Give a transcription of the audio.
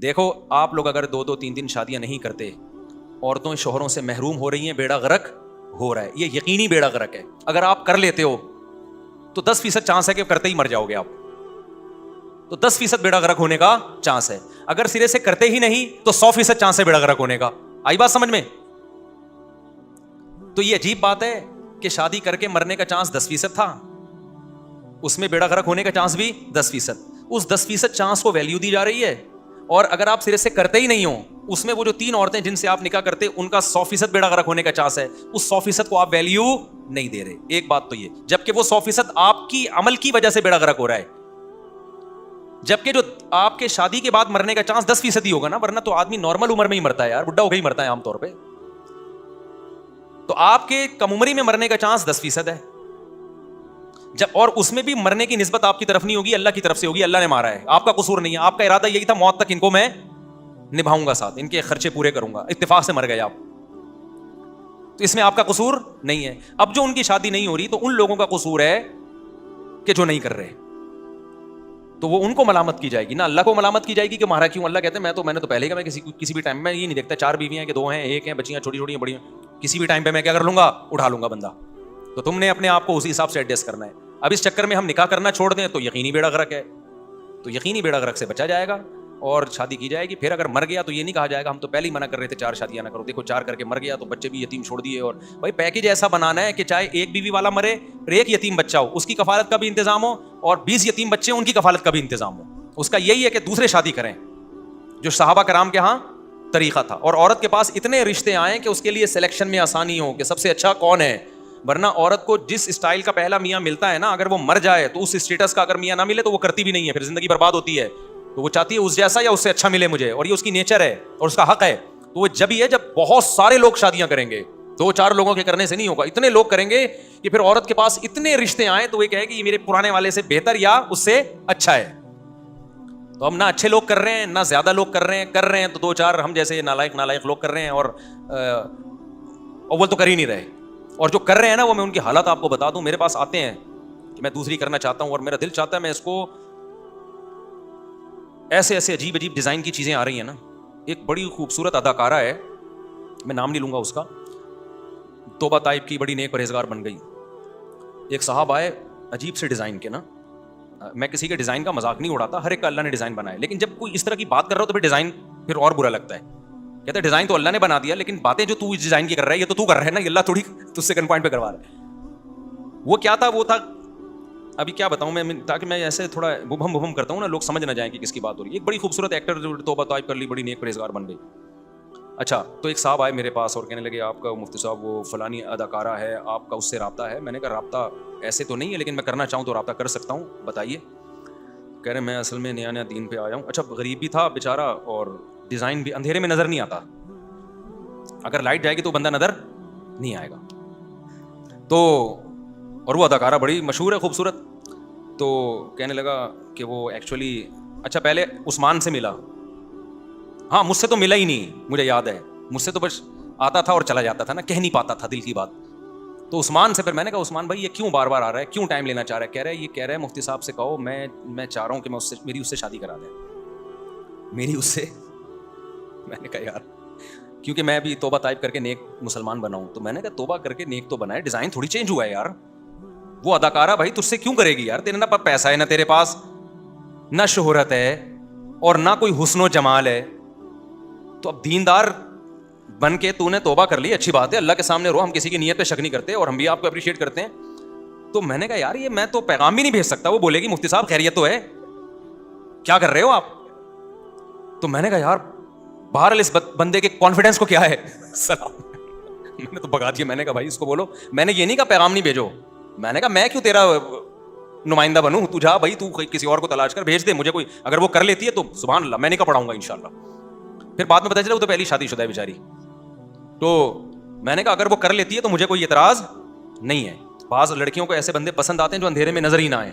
دیکھو آپ لوگ اگر 2 3 3 شادیاں نہیں کرتے, عورتوں شوہروں سے محروم ہو رہی ہیں, بیڑا غرق ہو رہا ہے, یہ یقینی بیڑا غرق ہے. اگر آپ کر لیتے ہو تو 10% چانس ہے کہ کرتے ہی مر جاؤ گے آپ, تو 10% بیڑا غرق ہونے کا چانس ہے. اگر سرے سے کرتے ہی نہیں تو 100% چانس ہے بیڑا غرق ہونے کا. آئی بات سمجھ میں؟ تو یہ عجیب بات ہے کہ شادی کر کے مرنے کا چانس 10% تھا, اس میں بیڑا غرق ہونے کا چانس بھی 10%. اس 10% چانس کو ویلیو دی جا رہی ہے, اور اگر آپ سرے سے کرتے ہی نہیں ہو, اس میں وہ جو 3 عورتیں جن سے آپ نکاح کرتے ان کا 100% بیڑا غرق ہونے کا چانس ہے, اس 100% کو آپ ویلیو نہیں دے رہے. ایک بات تو یہ, جبکہ وہ 100% آپ کی عمل کی وجہ سے بیڑا غرق ہو رہا ہے, جبکہ جو آپ کے شادی کے بعد مرنے کا چانس 10% ہی ہوگا نا, ورنہ تو آدمی نارمل عمر میں ہی مرتا ہے یار, بڈھا ہو کے ہی مرتا ہے عام طور پہ. تو آپ کے کم عمری میں مرنے کا چانس 10% ہے, جب اور اس میں بھی مرنے کی نسبت آپ کی طرف نہیں ہوگی, اللہ کی طرف سے ہوگی, اللہ نے مارا ہے, آپ کا قصور نہیں ہے. آپ کا ارادہ یہی تھا موت تک ان کو میں نبھاؤں گا ساتھ, ان کے خرچے پورے کروں گا, اتفاق سے مر گئے آپ, تو اس میں آپ کا قصور نہیں ہے. اب جو ان کی شادی نہیں ہو رہی تو ان لوگوں کا قصور ہے کہ جو نہیں کر رہے, تو وہ ان کو ملامت کی جائے گی نا, اللہ کو ملامت کی جائے گی کہ مارا کیوں. اللہ کہتے ہیں میں نے تو پہلے کہ میں کسی بھی ٹائم میں یہ نہیں دیکھتا 4 بیویاں ہیں کہ 2 ہیں 1 ہیں, بچیاں چھوٹی چھوٹی ہیں بڑی ہیں, کسی بھی ٹائم پہ میں کیا کر لوں گا, اٹھا لوں گا بندہ. تو تم نے اپنے آپ کو اسی حساب سے ایڈجسٹ کرنا ہے. اب اس چکر میں ہم نکاح کرنا چھوڑ دیں تو یقینی بیڑا غرق ہے, تو یقینی بیڑا غرق سے بچا جائے گا اور شادی کی جائے گی. پھر اگر مر گیا تو یہ نہیں کہا جائے گا ہم تو پہلے ہی منع کر رہے تھے 4 شادیاں نہ کرو, دیکھو 4 کر کے مر گیا تو بچے بھی یتیم چھوڑ دیے. اور بھائی پیکیج ایسا بنانا ہے کہ چاہے 1 بیوی والا مرے اور 1 یتیم بچہ ہو, اس کی کفالت کا بھی انتظام ہو, اور 20 یتیم بچے ان کی کفالت کا بھی انتظام ہو. اس کا یہی ہے کہ دوسرے شادی کریں, جو صحابہ کرام کے ہاں طریقہ تھا, اور عورت کے پاس اتنے رشتے آئیں کہ اس کے لیے سلیکشن میں آسانی ہو کہ سب سے اچھا کون ہے. ورنہ عورت کو جس اسٹائل کا پہلا میاں ملتا ہے نا, اگر وہ مر جائے تو اس اسٹیٹس کا اگر میاں نہ ملے تو وہ کرتی بھی نہیں ہے, پھر زندگی برباد ہوتی ہے. تو وہ چاہتی ہے اس جیسا یا اس سے اچھا ملے مجھے, اور یہ اس کی نیچر ہے اور اس کا حق ہے. تو وہ جب ہی ہے جب بہت سارے لوگ شادیاں کریں گے, 2-4 لوگوں کے کرنے سے نہیں ہوگا, اتنے لوگ کریں گے کہ پھر عورت کے پاس اتنے رشتے آئیں تو وہ کہے کہ یہ میرے پرانے والے سے بہتر یا اس سے اچھا ہے. تو ہم نہ اچھے لوگ کر رہے ہیں نہ زیادہ لوگ کر رہے ہیں تو 2-4 ہم جیسے نالائق لوگ کر رہے ہیں, اور اول تو کر ہی نہیں رہے. اور جو کر رہے ہیں نا وہ میں ان کی حالت آپ کو بتا دوں, میرے پاس آتے ہیں کہ میں دوسری کرنا چاہتا ہوں اور میرا دل چاہتا ہے میں اس کو, ایسے عجیب ڈیزائن کی چیزیں آ رہی ہیں نا. ایک بڑی خوبصورت اداکارہ ہے, میں نام نہیں لوں گا اس کا, توبہ طائب کی بڑی نیک پرہیزگار بن گئی. ایک صاحب آئے عجیب سے ڈیزائن کے نا, میں کسی کے ڈیزائن کا مذاق نہیں اڑاتا, ہر ایک کا اللہ نے ڈیزائن بنایا, لیکن جب کوئی اس طرح کی بات کر رہا ہو تو پھر ڈیزائن پھر اور برا لگتا ہے. کہتے ہیں ڈیزائن تو اللہ نے بنا دیا, لیکن باتیں جو تو اس ڈیزائن کی کر رہا ہے یہ تو کر رہا ہے نا, اللہ تھوڑی تجھ سے گن پوائنٹ پہ کروا رہا ہے. وہ کیا تھا, وہ تھا, ابھی کیا بتاؤں میں, تاکہ میں ایسے تھوڑا مبہم کرتا ہوں نا, لوگ سمجھ نہ جائیں کہ کس کی بات ہو رہی ہے. ایک بڑی خوبصورت ایکٹر جو توبہ طائب کر لی, بڑی نیک پرہیزگار بن گئی. اچھا, تو ایک صاحب آئے میرے پاس اور کہنے لگے آپ کا مفتی صاحب وہ فلانی اداکارہ ہے, آپ کا اس سے رابطہ ہے. میں نے کہا رابطہ ایسے تو نہیں ہے, لیکن میں کرنا چاہوں تو رابطہ کر سکتا ہوں, بتائیے. کہہ رہے میں اصل میں نیا دین پہ آیا ہوں. اچھا, غریب بھی تھا بیچارہ, اور ڈیزائن بھی اندھیرے میں نظر نہیں آتا, اگر لائٹ جائے گی تو بندہ نظر نہیں آئے گا. تو اور وہ اداکارہ بڑی مشہور ہے, خوبصورت. تو کہنے لگا کہ وہ ایکچولی, اچھا پہلے عثمان سے ملا. ہاں, مجھ سے تو ملا ہی نہیں, مجھے یاد ہے, مجھ سے تو بس آتا تھا اور چلا جاتا تھا نا, کہہ نہیں پاتا تھا دل کی بات. تو عثمان سے پھر میں نے کہا عثمان بھائی یہ کیوں بار بار آ رہا ہے, کیوں ٹائم لینا چاہ رہا ہے. کہہ رہا ہے مفتی صاحب سے کہو میں چاہ رہا ہوں کہ میری اس سے شادی کرا دیں, میری اس سے. میں نے کہا یار, کیونکہ میں ابھی توبہ طائب کر کے نیک مسلمان بنا ہوں, تو میں نے کہا توبہ کر کے نیک تو بنا ہے, ڈیزائن تھوڑی چینج ہوا ہے یار. وہ اداکارہ بھائی تجھ سے کیوں کرے گی یار, تیرے نہ پیسہ ہے, نہ تیرے پاس نہ شہرت ہے, اور نہ کوئی حسن و جمال ہے. تو اب دیندار بن کے تو نے توبہ کر لی, اچھی بات ہے, اللہ کے سامنے رو, ہم کسی کی نیت پہ شک نہیں کرتے, اور ہم بھی آپ کو اپریشیٹ کرتے ہیں. تو میں نے کہا یار یہ میں تو پیغام بھی نہیں بھیج سکتا. وہ بولے گی مفتی صاحب خیریت تو ہے, کیا کر رہے ہو آپ. تو میں نے کہا یار بہرحال اس بندے کے کانفیڈنس کو کیا ہے سلام. میں نے تو بگا دیا, میں نے کہا بھائی اس کو بولو, میں نے یہ نہیں کہا پیغام نہیں بھیجو, میں نے کہا میں کیوں تیرا نمائندہ بنوں, تو جا بھائی, تو کسی اور کو تلاش کر بھیج دے مجھے کوئی, اگر وہ کر لیتی ہے تو سبحان اللہ, میں نہیں کا پڑھاؤں گا انشاءاللہ. پھر بعد میں پتہ چلا وہ تو پہلی شادی شدہ ہے بیچاری. تو میں نے کہا اگر وہ کر لیتی ہے تو مجھے کوئی اعتراض نہیں ہے. بعض لڑکیوں کو ایسے بندے پسند آتے ہیں جو اندھیرے میں نظر ہی نہ آئے.